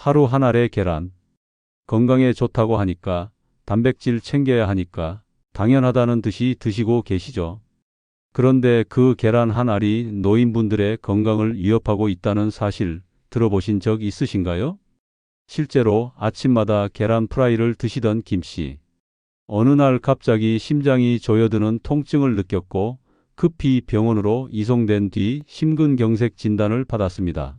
하루 한 알의 계란. 건강에 좋다고 하니까, 단백질 챙겨야 하니까 당연하다는 듯이 드시고 계시죠. 그런데 그 계란 한 알이 노인분들의 건강을 위협하고 있다는 사실 들어보신 적 있으신가요? 실제로 아침마다 계란 프라이를 드시던 김 씨. 어느 날 갑자기 심장이 조여드는 통증을 느꼈고 급히 병원으로 이송된 뒤 심근경색 진단을 받았습니다.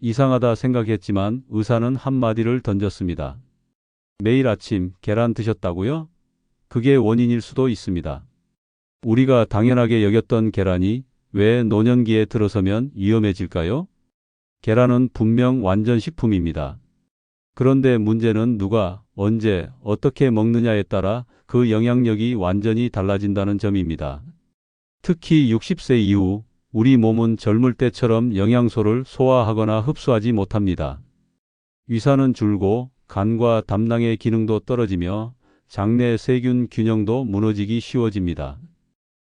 이상하다 생각했지만 의사는 한마디를 던졌습니다. 매일 아침 계란 드셨다고요? 그게 원인일 수도 있습니다. 우리가 당연하게 여겼던 계란이 왜 노년기에 들어서면 위험해질까요? 계란은 분명 완전식품입니다. 그런데 문제는 누가, 언제, 어떻게 먹느냐에 따라 그 영향력이 완전히 달라진다는 점입니다. 특히 60세 이후 우리 몸은 젊을 때처럼 영양소를 소화하거나 흡수하지 못합니다. 위산은 줄고 간과 담낭의 기능도 떨어지며 장내 세균 균형도 무너지기 쉬워집니다.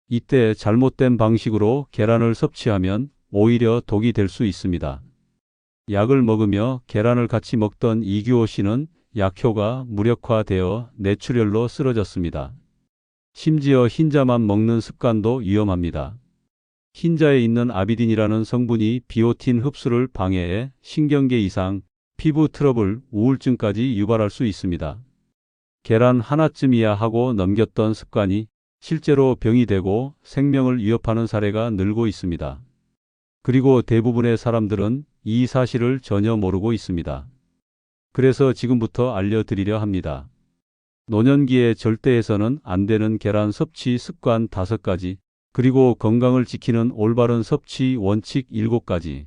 이때 잘못된 방식으로 계란을 섭취하면 오히려 독이 될 수 있습니다. 약을 먹으며 계란을 같이 먹던 이규호 씨는 약효가 무력화되어 뇌출혈로 쓰러졌습니다. 심지어 흰자만 먹는 습관도 위험합니다. 흰자에 있는 아비딘이라는 성분이 비오틴 흡수를 방해해 신경계 이상, 피부 트러블, 우울증까지 유발할 수 있습니다. 계란 하나쯤이야 하고 넘겼던 습관이 실제로 병이 되고 생명을 위협하는 사례가 늘고 있습니다. 그리고 대부분의 사람들은 이 사실을 전혀 모르고 있습니다. 그래서 지금부터 알려드리려 합니다. 노년기에 절대 해서는 안 되는 계란 섭취 습관 5가지, 그리고 건강을 지키는 올바른 섭취 원칙 7가지.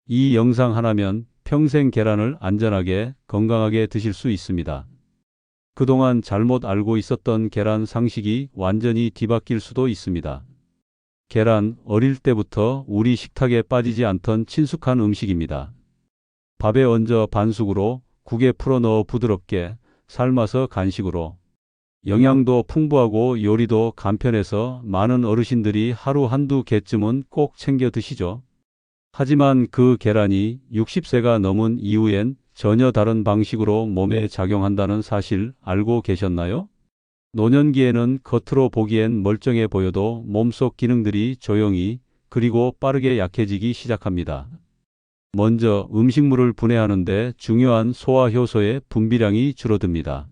이 영상 하나면 평생 계란을 안전하게, 건강하게 드실 수 있습니다. 그동안 잘못 알고 있었던 계란 상식이 완전히 뒤바뀔 수도 있습니다. 계란, 어릴 때부터 우리 식탁에 빠지지 않던 친숙한 음식입니다. 밥에 얹어 반숙으로, 국에 풀어 넣어 부드럽게, 삶아서 간식으로. 영양도 풍부하고 요리도 간편해서 많은 어르신들이 하루 한두 개쯤은 꼭 챙겨 드시죠. 하지만 그 계란이 60세가 넘은 이후엔 전혀 다른 방식으로 몸에 작용한다는 사실 알고 계셨나요? 노년기에는 겉으로 보기엔 멀쩡해 보여도 몸속 기능들이 조용히 그리고 빠르게 약해지기 시작합니다. 먼저 음식물을 분해하는데 중요한 소화효소의 분비량이 줄어듭니다.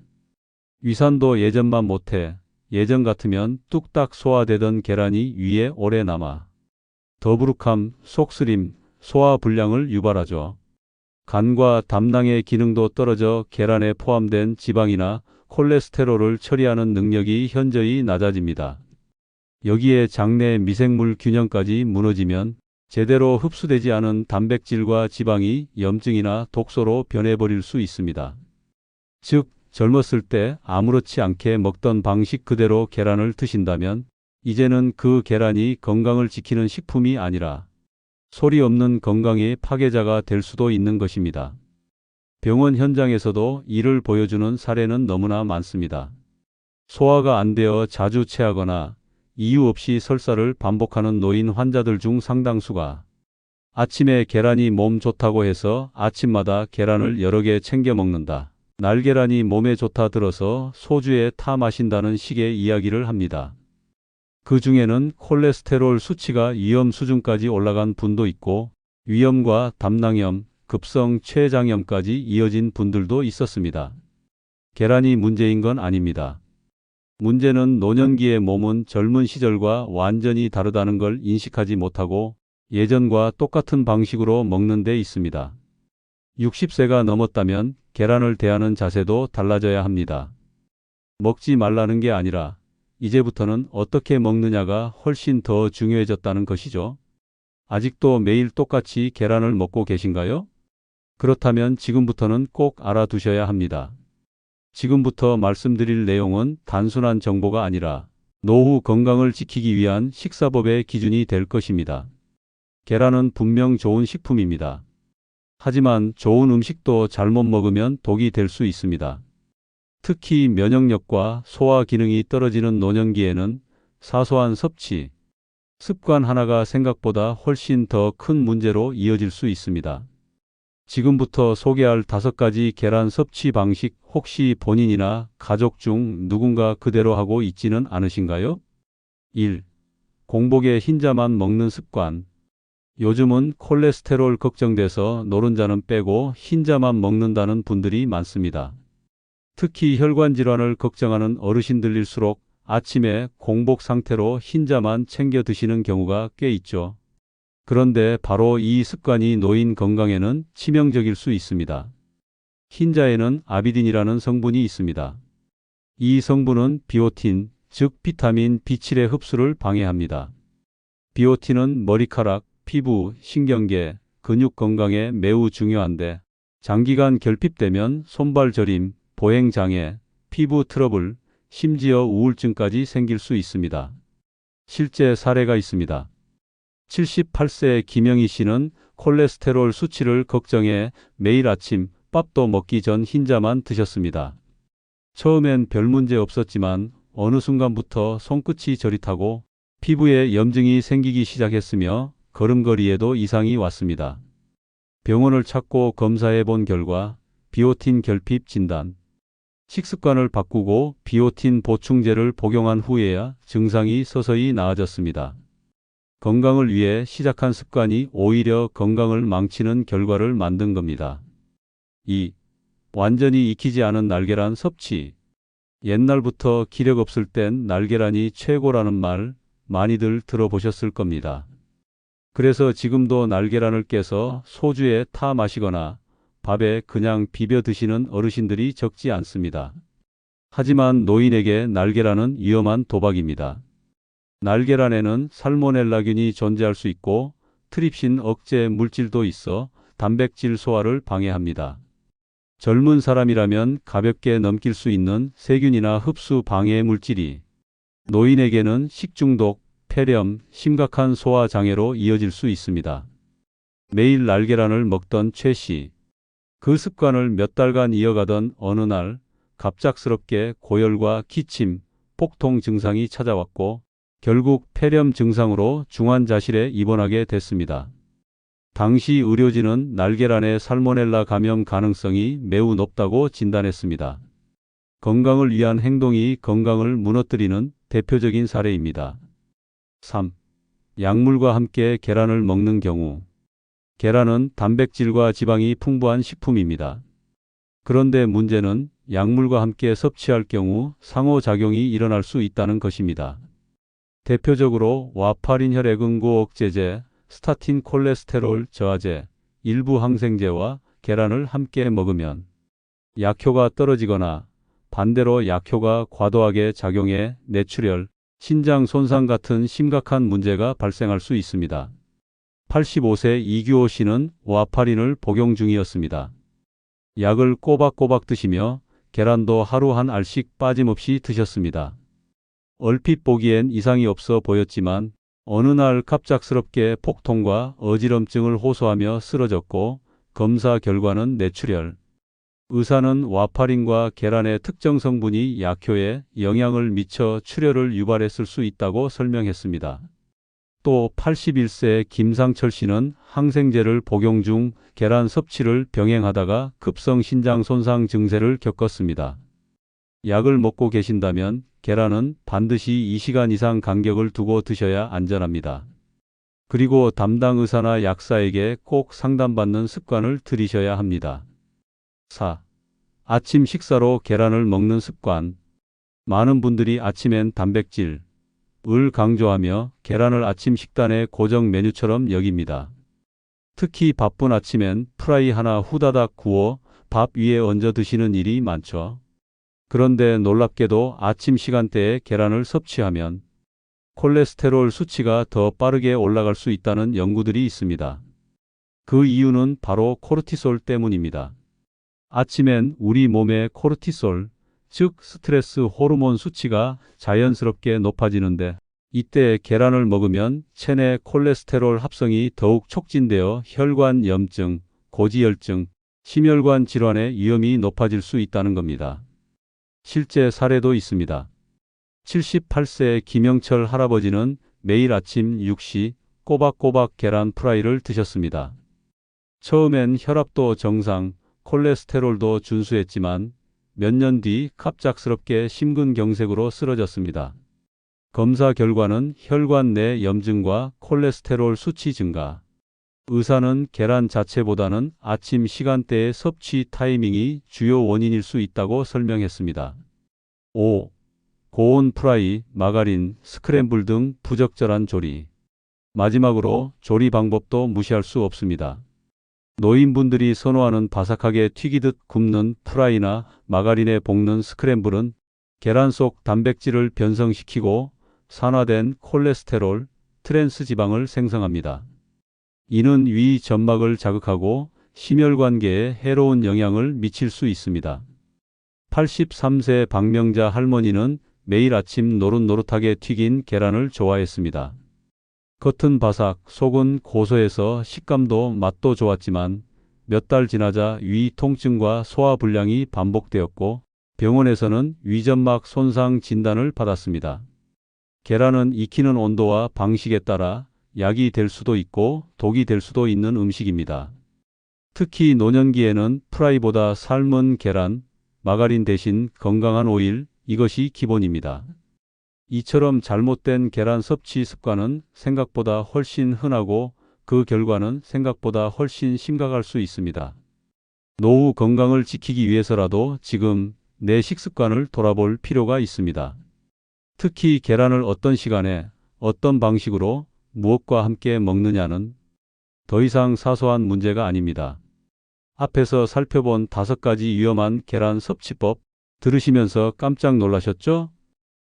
위산도 예전만 못해 예전 같으면 뚝딱 소화되던 계란이 위에 오래 남아 더부룩함, 속쓰림, 소화불량을 유발하죠. 간과 담낭의 기능도 떨어져 계란에 포함된 지방이나 콜레스테롤을 처리하는 능력이 현저히 낮아집니다. 여기에 장내 미생물 균형까지 무너지면 제대로 흡수되지 않은 단백질과 지방이 염증이나 독소로 변해버릴 수 있습니다. 즉, 젊었을 때 아무렇지 않게 먹던 방식 그대로 계란을 드신다면 이제는 그 계란이 건강을 지키는 식품이 아니라 소리 없는 건강의 파괴자가 될 수도 있는 것입니다. 병원 현장에서도 이를 보여주는 사례는 너무나 많습니다. 소화가 안 되어 자주 체하거나 이유 없이 설사를 반복하는 노인 환자들 중 상당수가 아침에 계란이 몸 좋다고 해서 아침마다 계란을 여러 개 챙겨 먹는다. 날계란이 몸에 좋다 들어서 소주에 타 마신다는 식의 이야기를 합니다. 그 중에는 콜레스테롤 수치가 위험 수준까지 올라간 분도 있고 위염과 담낭염, 급성 췌장염까지 이어진 분들도 있었습니다. 계란이 문제인 건 아닙니다. 문제는 노년기의 몸은 젊은 시절과 완전히 다르다는 걸 인식하지 못하고 예전과 똑같은 방식으로 먹는 데 있습니다. 60세가 넘었다면 계란을 대하는 자세도 달라져야 합니다. 먹지 말라는 게 아니라 이제부터는 어떻게 먹느냐가 훨씬 더 중요해졌다는 것이죠. 아직도 매일 똑같이 계란을 먹고 계신가요? 그렇다면 지금부터는 꼭 알아두셔야 합니다. 지금부터 말씀드릴 내용은 단순한 정보가 아니라 노후 건강을 지키기 위한 식사법의 기준이 될 것입니다. 계란은 분명 좋은 식품입니다. 하지만 좋은 음식도 잘못 먹으면 독이 될 수 있습니다. 특히 면역력과 소화 기능이 떨어지는 노년기에는 사소한 섭취, 습관 하나가 생각보다 훨씬 더 큰 문제로 이어질 수 있습니다. 지금부터 소개할 5가지 계란 섭취 방식 혹시 본인이나 가족 중 누군가 그대로 하고 있지는 않으신가요? 1. 공복에 흰자만 먹는 습관. 요즘은 콜레스테롤 걱정돼서 노른자는 빼고 흰자만 먹는다는 분들이 많습니다. 특히 혈관 질환을 걱정하는 어르신들일수록 아침에 공복 상태로 흰자만 챙겨 드시는 경우가 꽤 있죠. 그런데 바로 이 습관이 노인 건강에는 치명적일 수 있습니다. 흰자에는 아비딘이라는 성분이 있습니다. 이 성분은 비오틴, 즉 비타민 B7의 흡수를 방해합니다. 비오틴은 머리카락, 피부, 신경계, 근육 건강에 매우 중요한데 장기간 결핍되면 손발 저림, 보행 장애, 피부 트러블, 심지어 우울증까지 생길 수 있습니다. 실제 사례가 있습니다. 78세 김영희 씨는 콜레스테롤 수치를 걱정해 매일 아침 밥도 먹기 전 흰자만 드셨습니다. 처음엔 별 문제 없었지만 어느 순간부터 손끝이 저릿하고 피부에 염증이 생기기 시작했으며 걸음걸이에도 이상이 왔습니다. 병원을 찾고 검사해 본 결과 비오틴 결핍 진단. 식습관을 바꾸고 비오틴 보충제를 복용한 후에야 증상이 서서히 나아졌습니다. 건강을 위해 시작한 습관이 오히려 건강을 망치는 결과를 만든 겁니다. 2. 완전히 익히지 않은 날계란 섭취. 옛날부터 기력 없을 땐 날계란이 최고라는 말 많이들 들어보셨을 겁니다. 그래서 지금도 날계란을 깨서 소주에 타 마시거나 밥에 그냥 비벼 드시는 어르신들이 적지 않습니다. 하지만 노인에게 날계란은 위험한 도박입니다. 날계란에는 살모넬라균이 존재할 수 있고 트립신 억제 물질도 있어 단백질 소화를 방해합니다. 젊은 사람이라면 가볍게 넘길 수 있는 세균이나 흡수 방해 물질이 노인에게는 식중독, 폐렴, 심각한 소화 장애로 이어질 수 있습니다. 매일 날계란을 먹던 최 씨. 그 습관을 몇 달간 이어가던 어느 날 갑작스럽게 고열과 기침, 복통 증상이 찾아왔고 결국 폐렴 증상으로 중환자실에 입원하게 됐습니다. 당시 의료진은 날계란의 살모넬라 감염 가능성이 매우 높다고 진단했습니다. 건강을 위한 행동이 건강을 무너뜨리는 대표적인 사례입니다. 3. 약물과 함께 계란을 먹는 경우. 계란은 단백질과 지방이 풍부한 식품입니다. 그런데 문제는 약물과 함께 섭취할 경우 상호작용이 일어날 수 있다는 것입니다. 대표적으로 와파린 혈액응고 억제제, 스타틴 콜레스테롤 저하제, 일부 항생제와 계란을 함께 먹으면 약효가 떨어지거나 반대로 약효가 과도하게 작용해 뇌출혈, 신장 손상 같은 심각한 문제가 발생할 수 있습니다. 85세 이규호 씨는 와파린을 복용 중이었습니다. 약을 꼬박꼬박 드시며 계란도 하루 한 알씩 빠짐없이 드셨습니다. 얼핏 보기엔 이상이 없어 보였지만 어느 날 갑작스럽게 복통과 어지럼증을 호소하며 쓰러졌고 검사 결과는 뇌출혈. 의사는 와파린과 계란의 특정 성분이 약효에 영향을 미쳐 출혈을 유발했을 수 있다고 설명했습니다. 또 81세 김상철 씨는 항생제를 복용 중 계란 섭취를 병행하다가 급성 신장 손상 증세를 겪었습니다. 약을 먹고 계신다면 계란은 반드시 2시간 이상 간격을 두고 드셔야 안전합니다. 그리고 담당 의사나 약사에게 꼭 상담받는 습관을 들이셔야 합니다. 4. 아침 식사로 계란을 먹는 습관. 많은 분들이 아침엔 단백질, 을 강조하며 계란을 아침 식단의 고정 메뉴처럼 여깁니다. 특히 바쁜 아침엔 프라이 하나 후다닥 구워 밥 위에 얹어 드시는 일이 많죠. 그런데 놀랍게도 아침 시간대에 계란을 섭취하면 콜레스테롤 수치가 더 빠르게 올라갈 수 있다는 연구들이 있습니다. 그 이유는 바로 코르티솔 때문입니다. 아침엔 우리 몸의 코르티솔, 즉 스트레스 호르몬 수치가 자연스럽게 높아지는데 이때 계란을 먹으면 체내 콜레스테롤 합성이 더욱 촉진되어 혈관 염증, 고지혈증, 심혈관 질환의 위험이 높아질 수 있다는 겁니다. 실제 사례도 있습니다. 78세 김영철 할아버지는 매일 아침 6시 꼬박꼬박 계란 프라이를 드셨습니다. 처음엔 혈압도 정상, 콜레스테롤도 준수했지만 몇 년 뒤 갑작스럽게 심근경색으로 쓰러졌습니다. 검사 결과는 혈관 내 염증과 콜레스테롤 수치 증가. 의사는 계란 자체보다는 아침 시간대의 섭취 타이밍이 주요 원인일 수 있다고 설명했습니다. 5. 고온 프라이, 마가린, 스크램블 등 부적절한 조리. 마지막으로 조리 방법도 무시할 수 없습니다. 노인분들이 선호하는 바삭하게 튀기듯 굽는 프라이나 마가린에 볶는 스크램블은 계란 속 단백질을 변성시키고 산화된 콜레스테롤, 트랜스 지방을 생성합니다. 이는 위 점막을 자극하고 심혈관계에 해로운 영향을 미칠 수 있습니다. 83세 박명자 할머니는 매일 아침 노릇노릇하게 튀긴 계란을 좋아했습니다. 겉은 바삭, 속은 고소해서 식감도 맛도 좋았지만 몇 달 지나자 위 통증과 소화불량이 반복되었고 병원에서는 위점막 손상 진단을 받았습니다. 계란은 익히는 온도와 방식에 따라 약이 될 수도 있고 독이 될 수도 있는 음식입니다. 특히 노년기에는 프라이보다 삶은 계란, 마가린 대신 건강한 오일, 이것이 기본입니다. 이처럼 잘못된 계란 섭취 습관은 생각보다 훨씬 흔하고 그 결과는 생각보다 훨씬 심각할 수 있습니다. 노후 건강을 지키기 위해서라도 지금 내 식습관을 돌아볼 필요가 있습니다. 특히 계란을 어떤 시간에, 어떤 방식으로, 무엇과 함께 먹느냐는 더 이상 사소한 문제가 아닙니다. 앞에서 살펴본 5가지 위험한 계란 섭취법 들으시면서 깜짝 놀라셨죠?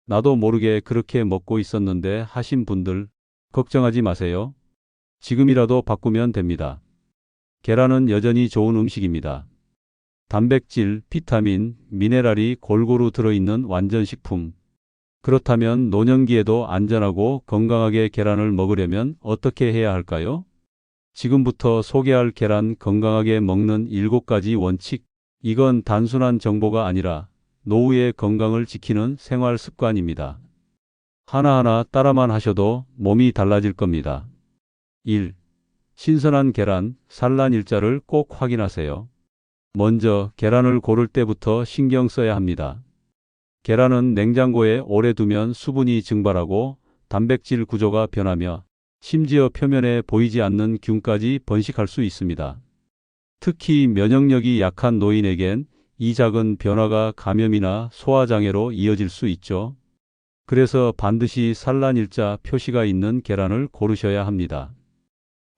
나도 모르게 그렇게 먹고 있었는데 하신 분들 걱정하지 마세요. 지금이라도 바꾸면 됩니다. 계란은 여전히 좋은 음식입니다. 단백질, 비타민, 미네랄이 골고루 들어있는 완전식품. 그렇다면 노년기에도 안전하고 건강하게 계란을 먹으려면 어떻게 해야 할까요? 지금부터 소개할 계란 건강하게 먹는 7가지 원칙. 이건 단순한 정보가 아니라 노후의 건강을 지키는 생활 습관입니다. 하나하나 따라만 하셔도 몸이 달라질 겁니다. 1. 신선한 계란, 산란일자를 꼭 확인하세요. 먼저 계란을 고를 때부터 신경 써야 합니다. 계란은 냉장고에 오래 두면 수분이 증발하고 단백질 구조가 변하며 심지어 표면에 보이지 않는 균까지 번식할 수 있습니다. 특히 면역력이 약한 노인에겐 이 작은 변화가 감염이나 소화장애로 이어질 수 있죠. 그래서 반드시 산란일자 표시가 있는 계란을 고르셔야 합니다.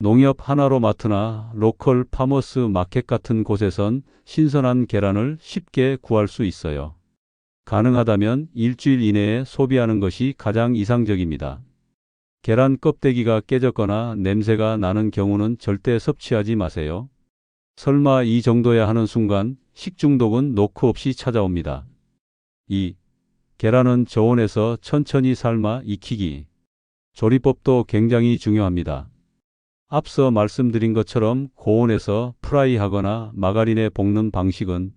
농협 하나로마트나 로컬 파머스 마켓 같은 곳에선 신선한 계란을 쉽게 구할 수 있어요. 가능하다면 일주일 이내에 소비하는 것이 가장 이상적입니다. 계란 껍데기가 깨졌거나 냄새가 나는 경우는 절대 섭취하지 마세요. 설마 이 정도야 하는 순간 식중독은 노크 없이 찾아옵니다. 2. 계란은 저온에서 천천히 삶아 익히기. 조리법도 굉장히 중요합니다. 앞서 말씀드린 것처럼 고온에서 프라이하거나 마가린에 볶는 방식은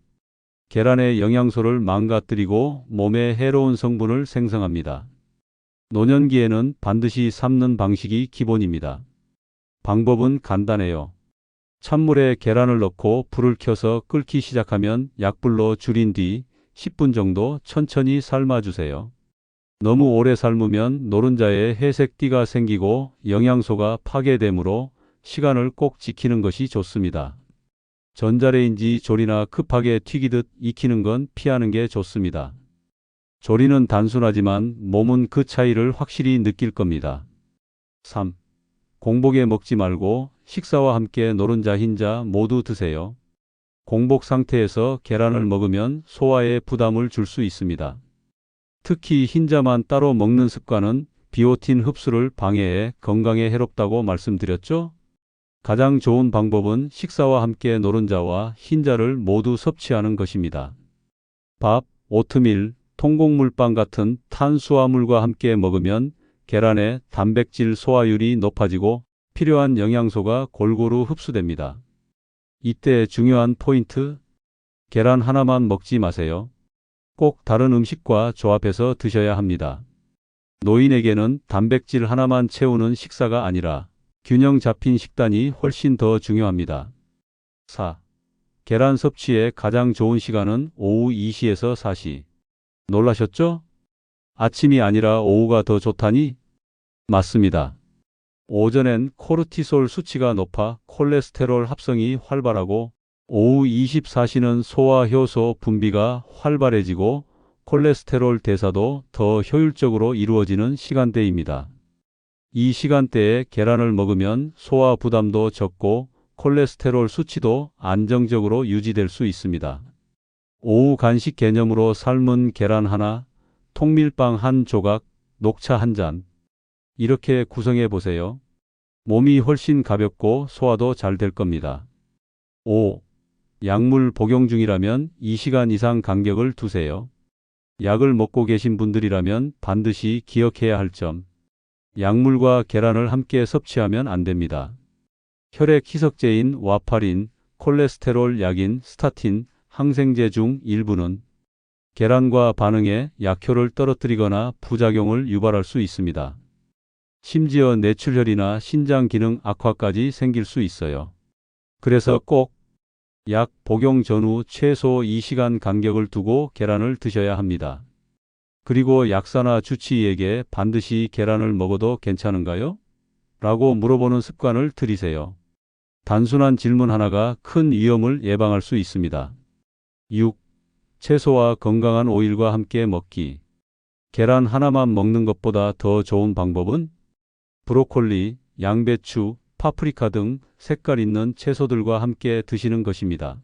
계란의 영양소를 망가뜨리고 몸에 해로운 성분을 생성합니다. 노년기에는 반드시 삶는 방식이 기본입니다. 방법은 간단해요. 찬물에 계란을 넣고 불을 켜서 끓기 시작하면 약불로 줄인 뒤 10분 정도 천천히 삶아주세요. 너무 오래 삶으면 노른자에 회색 띠가 생기고 영양소가 파괴되므로 시간을 꼭 지키는 것이 좋습니다. 전자레인지 조리나 급하게 튀기듯 익히는 건 피하는 게 좋습니다. 조리는 단순하지만 몸은 그 차이를 확실히 느낄 겁니다. 3. 공복에 먹지 말고 식사와 함께 노른자 흰자 모두 드세요. 공복 상태에서 계란을 먹으면 소화에 부담을 줄 수 있습니다. 특히 흰자만 따로 먹는 습관은 비오틴 흡수를 방해해 건강에 해롭다고 말씀드렸죠? 가장 좋은 방법은 식사와 함께 노른자와 흰자를 모두 섭취하는 것입니다. 밥, 오트밀, 통곡물빵 같은 탄수화물과 함께 먹으면 계란의 단백질 소화율이 높아지고 필요한 영양소가 골고루 흡수됩니다. 이때 중요한 포인트, 계란 하나만 먹지 마세요. 꼭 다른 음식과 조합해서 드셔야 합니다. 노인에게는 단백질 하나만 채우는 식사가 아니라 균형 잡힌 식단이 훨씬 더 중요합니다. 4. 계란 섭취에 가장 좋은 시간은 오후 2시에서 4시. 놀라셨죠? 아침이 아니라 오후가 더 좋다니? 맞습니다. 오전엔 코르티솔 수치가 높아 콜레스테롤 합성이 활발하고 오후 24시는 소화 효소 분비가 활발해지고 콜레스테롤 대사도 더 효율적으로 이루어지는 시간대입니다. 이 시간대에 계란을 먹으면 소화 부담도 적고 콜레스테롤 수치도 안정적으로 유지될 수 있습니다. 오후 간식 개념으로 삶은 계란 하나, 통밀빵 한 조각, 녹차 한 잔. 이렇게 구성해 보세요. 몸이 훨씬 가볍고 소화도 잘 될 겁니다. 5. 약물 복용 중이라면 2시간 이상 간격을 두세요. 약을 먹고 계신 분들이라면 반드시 기억해야 할 점. 약물과 계란을 함께 섭취하면 안 됩니다. 혈액 희석제인 와파린, 콜레스테롤 약인 스타틴, 항생제 중 일부는 계란과 반응해 약효를 떨어뜨리거나 부작용을 유발할 수 있습니다. 심지어 뇌출혈이나 신장 기능 악화까지 생길 수 있어요. 그래서 꼭 약 복용 전후 최소 2시간 간격을 두고 계란을 드셔야 합니다. 그리고 약사나 주치의에게 반드시 계란을 먹어도 괜찮은가요? 라고 물어보는 습관을 들이세요. 단순한 질문 하나가 큰 위험을 예방할 수 있습니다. 6. 채소와 건강한 오일과 함께 먹기. 계란 하나만 먹는 것보다 더 좋은 방법은 브로콜리, 양배추, 파프리카 등 색깔 있는 채소들과 함께 드시는 것입니다.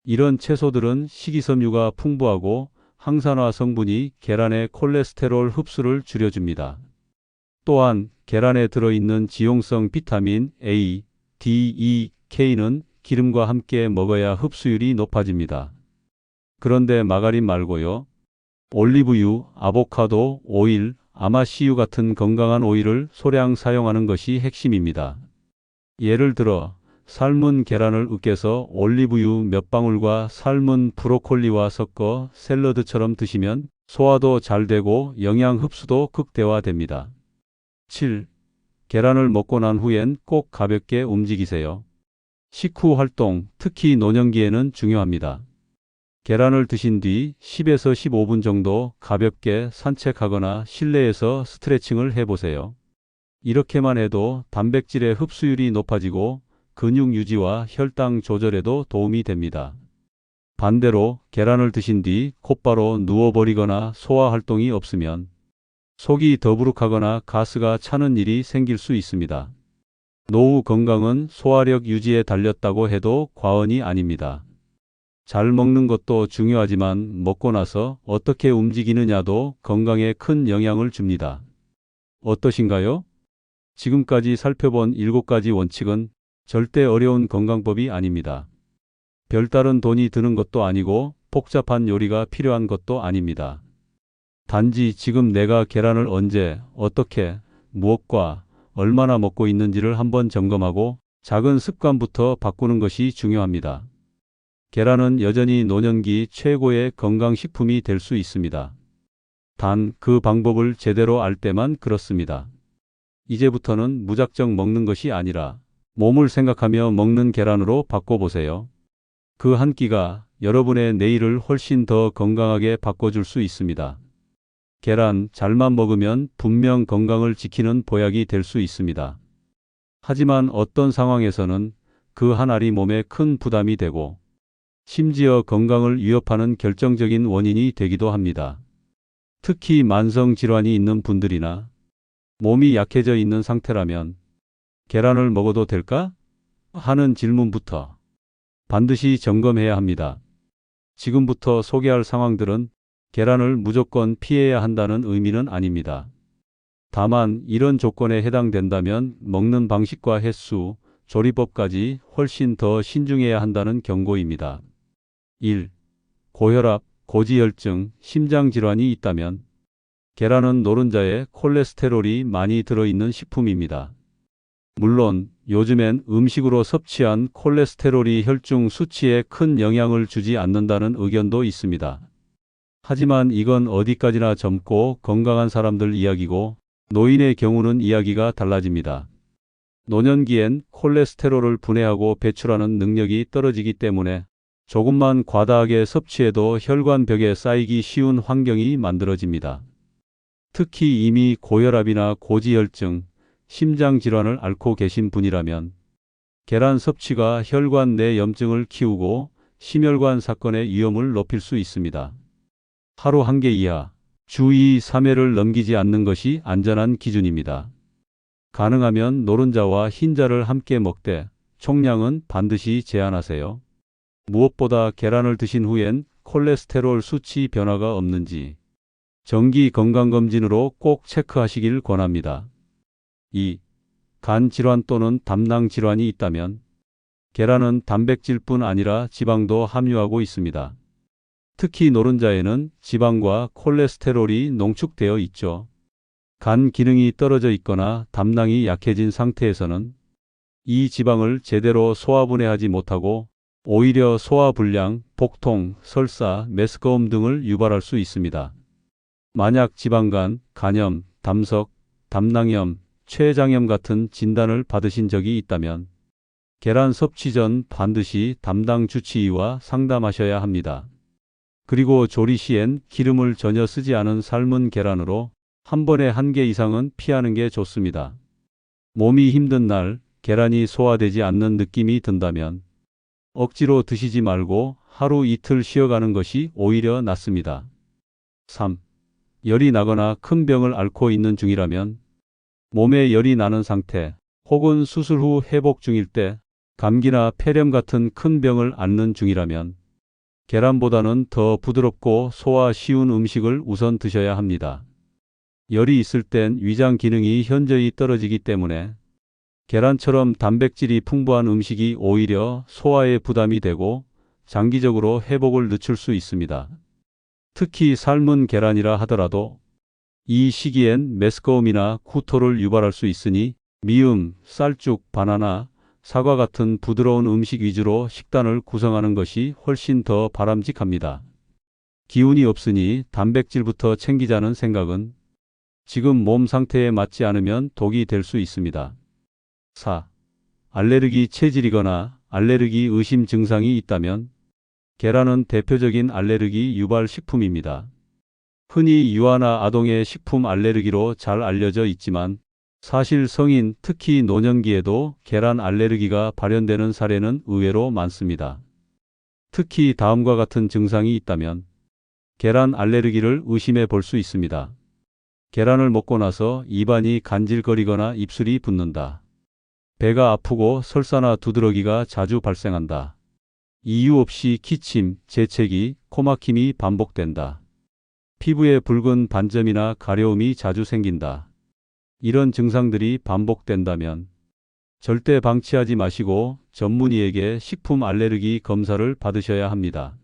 이런 채소들은 식이섬유가 풍부하고 항산화 성분이 계란의 콜레스테롤 흡수를 줄여줍니다. 또한 계란에 들어있는 지용성 비타민 A, D, E, K는 기름과 함께 먹어야 흡수율이 높아집니다. 그런데 마가린 말고요. 올리브유, 아보카도, 오일, 아마씨유 같은 건강한 오일을 소량 사용하는 것이 핵심입니다. 예를 들어 삶은 계란을 으깨서 올리브유 몇 방울과 삶은 브로콜리와 섞어 샐러드처럼 드시면 소화도 잘 되고 영양 흡수도 극대화됩니다. 7. 계란을 먹고 난 후엔 꼭 가볍게 움직이세요. 식후 활동, 특히 노년기에는 중요합니다. 계란을 드신 뒤 10에서 15분 정도 가볍게 산책하거나 실내에서 스트레칭을 해보세요. 이렇게만 해도 단백질의 흡수율이 높아지고 근육 유지와 혈당 조절에도 도움이 됩니다. 반대로 계란을 드신 뒤 곧바로 누워버리거나 소화 활동이 없으면 속이 더부룩하거나 가스가 차는 일이 생길 수 있습니다. 노후 건강은 소화력 유지에 달렸다고 해도 과언이 아닙니다. 잘 먹는 것도 중요하지만 먹고 나서 어떻게 움직이느냐도 건강에 큰 영향을 줍니다. 어떠신가요? 지금까지 살펴본 7가지 원칙은 절대 어려운 건강법이 아닙니다. 별다른 돈이 드는 것도 아니고 복잡한 요리가 필요한 것도 아닙니다. 단지 지금 내가 계란을 언제, 어떻게, 무엇과 얼마나 먹고 있는지를 한번 점검하고 작은 습관부터 바꾸는 것이 중요합니다. 계란은 여전히 노년기 최고의 건강식품이 될 수 있습니다. 단 그 방법을 제대로 알 때만 그렇습니다. 이제부터는 무작정 먹는 것이 아니라 몸을 생각하며 먹는 계란으로 바꿔보세요. 그 한 끼가 여러분의 내일을 훨씬 더 건강하게 바꿔줄 수 있습니다. 계란 잘만 먹으면 분명 건강을 지키는 보약이 될 수 있습니다. 하지만 어떤 상황에서는 그 한 알이 몸에 큰 부담이 되고 심지어 건강을 위협하는 결정적인 원인이 되기도 합니다. 특히 만성 질환이 있는 분들이나 몸이 약해져 있는 상태라면 계란을 먹어도 될까? 하는 질문부터 반드시 점검해야 합니다. 지금부터 소개할 상황들은 계란을 무조건 피해야 한다는 의미는 아닙니다. 다만 이런 조건에 해당된다면 먹는 방식과 횟수, 조리법까지 훨씬 더 신중해야 한다는 경고입니다. 1. 고혈압, 고지혈증, 심장질환이 있다면 계란은 노른자에 콜레스테롤이 많이 들어있는 식품입니다. 물론 요즘엔 음식으로 섭취한 콜레스테롤이 혈중 수치에 큰 영향을 주지 않는다는 의견도 있습니다. 하지만 이건 어디까지나 젊고 건강한 사람들 이야기고 노인의 경우는 이야기가 달라집니다. 노년기엔 콜레스테롤을 분해하고 배출하는 능력이 떨어지기 때문에 조금만 과다하게 섭취해도 혈관벽에 쌓이기 쉬운 환경이 만들어집니다. 특히 이미 고혈압이나 고지혈증, 심장질환을 앓고 계신 분이라면 계란 섭취가 혈관 내 염증을 키우고 심혈관 사건의 위험을 높일 수 있습니다. 하루 1개 이하, 주 2, 3회를 넘기지 않는 것이 안전한 기준입니다. 가능하면 노른자와 흰자를 함께 먹되 총량은 반드시 제한하세요. 무엇보다 계란을 드신 후엔 콜레스테롤 수치 변화가 없는지 정기 건강검진으로 꼭 체크하시길 권합니다. 2. 간 질환 또는 담낭 질환이 있다면 계란은 단백질뿐 아니라 지방도 함유하고 있습니다. 특히 노른자에는 지방과 콜레스테롤이 농축되어 있죠. 간 기능이 떨어져 있거나 담낭이 약해진 상태에서는 이 지방을 제대로 소화분해하지 못하고 오히려 소화불량, 복통, 설사, 메스꺼움 등을 유발할 수 있습니다. 만약 지방간, 간염, 담석, 담낭염, 췌장염 같은 진단을 받으신 적이 있다면 계란 섭취 전 반드시 담당 주치의와 상담하셔야 합니다. 그리고 조리 시엔 기름을 전혀 쓰지 않은 삶은 계란으로 한 번에 1개 이상은 피하는 게 좋습니다. 몸이 힘든 날 계란이 소화되지 않는 느낌이 든다면 억지로 드시지 말고 하루 이틀 쉬어가는 것이 오히려 낫습니다. 3. 열이 나거나 큰 병을 앓고 있는 중이라면 몸에 열이 나는 상태 혹은 수술 후 회복 중일 때 감기나 폐렴 같은 큰 병을 앓는 중이라면 계란보다는 더 부드럽고 소화 쉬운 음식을 우선 드셔야 합니다. 열이 있을 땐 위장 기능이 현저히 떨어지기 때문에 계란처럼 단백질이 풍부한 음식이 오히려 소화에 부담이 되고 장기적으로 회복을 늦출 수 있습니다. 특히 삶은 계란이라 하더라도 이 시기엔 메스꺼움이나 구토를 유발할 수 있으니 미음, 쌀죽, 바나나, 사과 같은 부드러운 음식 위주로 식단을 구성하는 것이 훨씬 더 바람직합니다. 기운이 없으니 단백질부터 챙기자는 생각은 지금 몸 상태에 맞지 않으면 독이 될 수 있습니다. 4. 알레르기 체질이거나 알레르기 의심 증상이 있다면 계란은 대표적인 알레르기 유발 식품입니다. 흔히 유아나 아동의 식품 알레르기로 잘 알려져 있지만 사실 성인, 특히 노년기에도 계란 알레르기가 발현되는 사례는 의외로 많습니다. 특히 다음과 같은 증상이 있다면 계란 알레르기를 의심해 볼 수 있습니다. 계란을 먹고 나서 입안이 간질거리거나 입술이 붓는다. 배가 아프고 설사나 두드러기가 자주 발생한다. 이유 없이 기침, 재채기, 코막힘이 반복된다. 피부에 붉은 반점이나 가려움이 자주 생긴다. 이런 증상들이 반복된다면 절대 방치하지 마시고 전문의에게 식품 알레르기 검사를 받으셔야 합니다.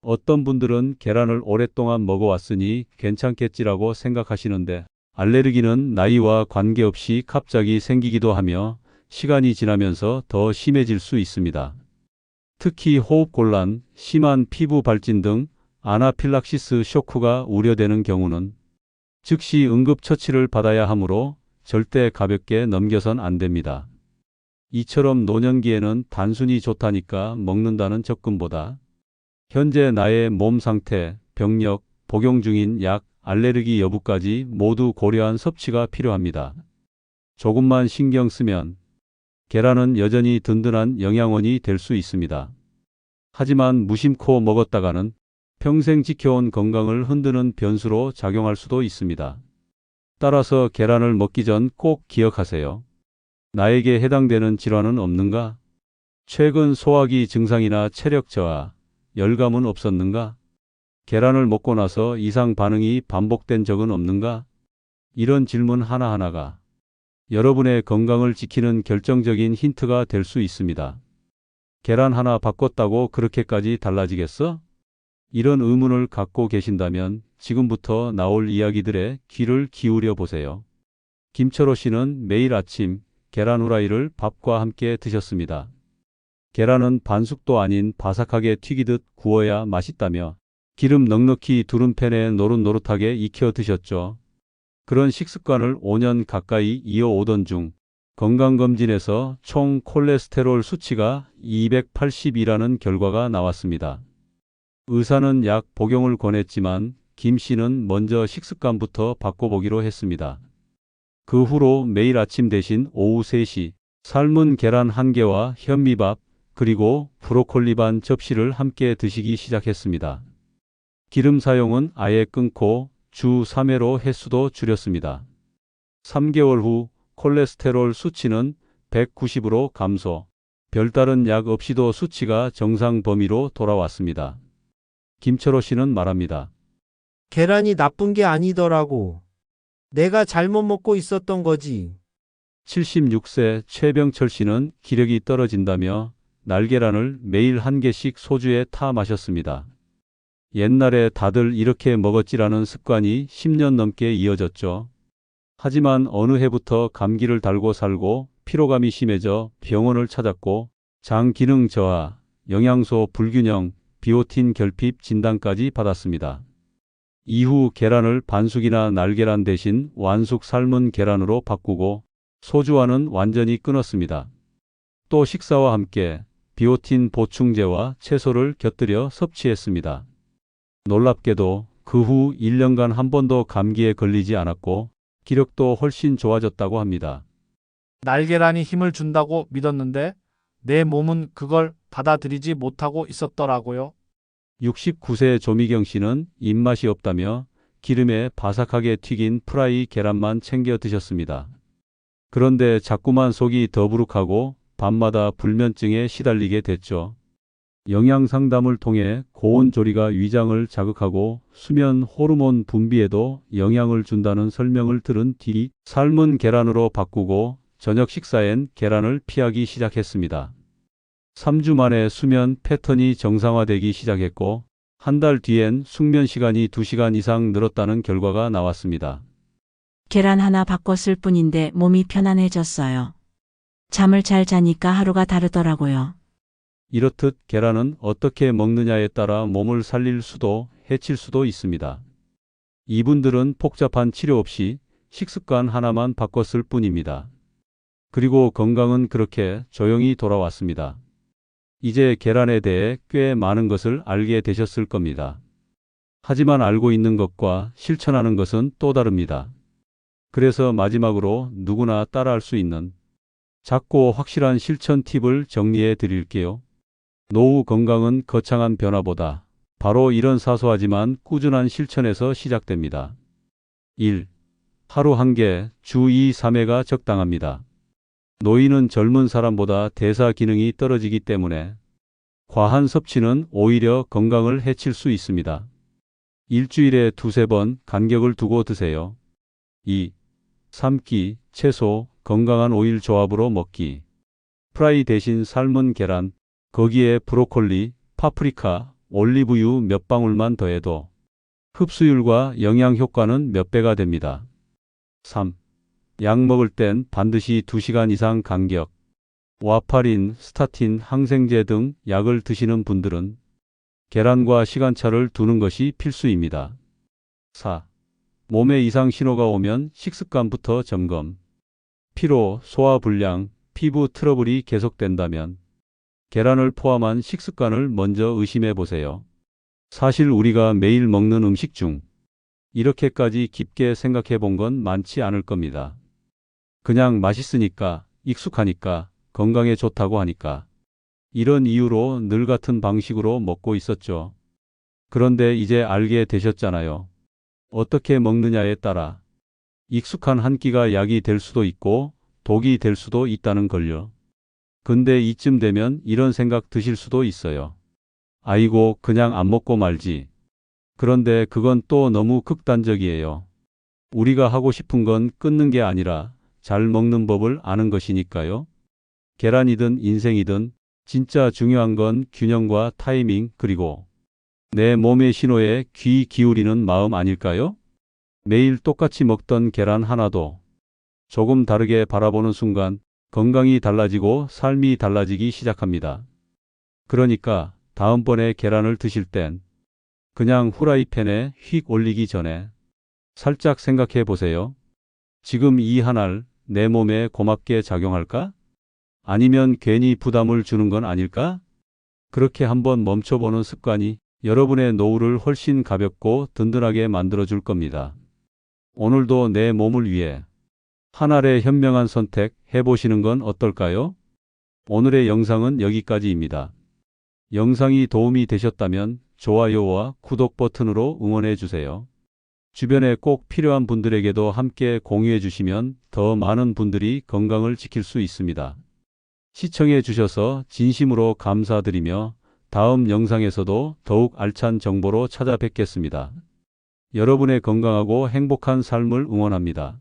어떤 분들은 계란을 오랫동안 먹어왔으니 괜찮겠지라고 생각하시는데 알레르기는 나이와 관계없이 갑자기 생기기도 하며 시간이 지나면서 더 심해질 수 있습니다. 특히 호흡곤란, 심한 피부 발진 등 아나필락시스 쇼크가 우려되는 경우는 즉시 응급처치를 받아야 하므로 절대 가볍게 넘겨선 안 됩니다. 이처럼 노년기에는 단순히 좋다니까 먹는다는 접근보다 현재 나의 몸 상태, 병력, 복용 중인 약, 알레르기 여부까지 모두 고려한 섭취가 필요합니다. 조금만 신경 쓰면 계란은 여전히 든든한 영양원이 될 수 있습니다. 하지만 무심코 먹었다가는 평생 지켜온 건강을 흔드는 변수로 작용할 수도 있습니다. 따라서 계란을 먹기 전 꼭 기억하세요. 나에게 해당되는 질환은 없는가? 최근 소화기 증상이나 체력 저하, 열감은 없었는가? 계란을 먹고 나서 이상 반응이 반복된 적은 없는가? 이런 질문 하나하나가 여러분의 건강을 지키는 결정적인 힌트가 될 수 있습니다. 계란 하나 바꿨다고 그렇게까지 달라지겠어? 이런 의문을 갖고 계신다면 지금부터 나올 이야기들에 귀를 기울여 보세요. 김철호 씨는 매일 아침 계란 후라이를 밥과 함께 드셨습니다. 계란은 반숙도 아닌 바삭하게 튀기듯 구워야 맛있다며 기름 넉넉히 두른 팬에 노릇노릇하게 익혀 드셨죠. 그런 식습관을 5년 가까이 이어오던 중 건강검진에서 총 콜레스테롤 수치가 280이라는 결과가 나왔습니다. 의사는 약 복용을 권했지만 김 씨는 먼저 식습관부터 바꿔보기로 했습니다. 그 후로 매일 아침 대신 오후 3시 삶은 계란 1개와 현미밥 그리고 브로콜리 반 접시를 함께 드시기 시작했습니다. 기름 사용은 아예 끊고 주 3회로 횟수도 줄였습니다. 3개월 후 콜레스테롤 수치는 190으로 감소, 별다른 약 없이도 수치가 정상 범위로 돌아왔습니다. 김철호 씨는 말합니다. 계란이 나쁜 게 아니더라고. 내가 잘못 먹고 있었던 거지. 76세 최병철 씨는 기력이 떨어진다며 날계란을 매일 1개씩 소주에 타 마셨습니다. 옛날에 다들 이렇게 먹었지라는 습관이 10년 넘게 이어졌죠. 하지만 어느 해부터 감기를 달고 살고 피로감이 심해져 병원을 찾았고 장 기능 저하, 영양소 불균형, 비오틴 결핍 진단까지 받았습니다. 이후 계란을 반숙이나 날계란 대신 완숙 삶은 계란으로 바꾸고 소주와는 완전히 끊었습니다. 또 식사와 함께 비오틴 보충제와 채소를 곁들여 섭취했습니다. 놀랍게도 그 후 1년간 한 번도 감기에 걸리지 않았고 기력도 훨씬 좋아졌다고 합니다. 날계란이 힘을 준다고 믿었는데 내 몸은 그걸 받아들이지 못하고 있었더라고요. 69세 조미경 씨는 입맛이 없다며 기름에 바삭하게 튀긴 프라이 계란만 챙겨 드셨습니다. 그런데 자꾸만 속이 더부룩하고 밤마다 불면증에 시달리게 됐죠. 영양 상담을 통해 고온 조리가 위장을 자극하고 수면 호르몬 분비에도 영향을 준다는 설명을 들은 뒤 삶은 계란으로 바꾸고 저녁 식사엔 계란을 피하기 시작했습니다. 3주 만에 수면 패턴이 정상화되기 시작했고 한 달 뒤엔 숙면 시간이 2시간 이상 늘었다는 결과가 나왔습니다. 계란 하나 바꿨을 뿐인데 몸이 편안해졌어요. 잠을 잘 자니까 하루가 다르더라고요. 이렇듯 계란은 어떻게 먹느냐에 따라 몸을 살릴 수도 해칠 수도 있습니다. 이분들은 복잡한 치료 없이 식습관 하나만 바꿨을 뿐입니다. 그리고 건강은 그렇게 조용히 돌아왔습니다. 이제 계란에 대해 꽤 많은 것을 알게 되셨을 겁니다. 하지만 알고 있는 것과 실천하는 것은 또 다릅니다. 그래서 마지막으로 누구나 따라할 수 있는 작고 확실한 실천 팁을 정리해 드릴게요. 노후 건강은 거창한 변화보다 바로 이런 사소하지만 꾸준한 실천에서 시작됩니다. 1. 하루 1개, 주 2, 3회가 적당합니다. 노인은 젊은 사람보다 대사 기능이 떨어지기 때문에 과한 섭취는 오히려 건강을 해칠 수 있습니다. 일주일에 2~3번 간격을 두고 드세요. 2. 삶기, 채소, 건강한 오일 조합으로 먹기. 프라이 대신 삶은 계란, 거기에 브로콜리, 파프리카, 올리브유 몇 방울만 더해도 흡수율과 영양 효과는 몇 배가 됩니다. 3. 약 먹을 땐 반드시 2시간 이상 간격. 와파린, 스타틴, 항생제 등 약을 드시는 분들은 계란과 시간차를 두는 것이 필수입니다. 4. 몸에 이상 신호가 오면 식습관부터 점검. 피로, 소화불량, 피부 트러블이 계속된다면 계란을 포함한 식습관을 먼저 의심해 보세요. 사실 우리가 매일 먹는 음식 중 이렇게까지 깊게 생각해 본 건 많지 않을 겁니다. 그냥 맛있으니까, 익숙하니까, 건강에 좋다고 하니까 이런 이유로 늘 같은 방식으로 먹고 있었죠. 그런데 이제 알게 되셨잖아요. 어떻게 먹느냐에 따라 익숙한 한 끼가 약이 될 수도 있고 독이 될 수도 있다는 걸요. 근데 이쯤 되면 이런 생각 드실 수도 있어요. 아이고, 그냥 안 먹고 말지. 그런데 그건 또 너무 극단적이에요. 우리가 하고 싶은 건 끊는 게 아니라 잘 먹는 법을 아는 것이니까요. 계란이든 인생이든 진짜 중요한 건 균형과 타이밍 그리고 내 몸의 신호에 귀 기울이는 마음 아닐까요? 매일 똑같이 먹던 계란 하나도 조금 다르게 바라보는 순간 건강이 달라지고 삶이 달라지기 시작합니다. 그러니까 다음번에 계란을 드실 땐 그냥 후라이팬에 휙 올리기 전에 살짝 생각해 보세요. 지금 이 한 알 내 몸에 고맙게 작용할까? 아니면 괜히 부담을 주는 건 아닐까? 그렇게 한번 멈춰보는 습관이 여러분의 노후를 훨씬 가볍고 든든하게 만들어줄 겁니다. 오늘도 내 몸을 위해 한 알의 현명한 선택 해보시는 건 어떨까요? 오늘의 영상은 여기까지입니다. 영상이 도움이 되셨다면 좋아요와 구독 버튼으로 응원해 주세요. 주변에 꼭 필요한 분들에게도 함께 공유해 주시면 더 많은 분들이 건강을 지킬 수 있습니다. 시청해 주셔서 진심으로 감사드리며 다음 영상에서도 더욱 알찬 정보로 찾아뵙겠습니다. 여러분의 건강하고 행복한 삶을 응원합니다.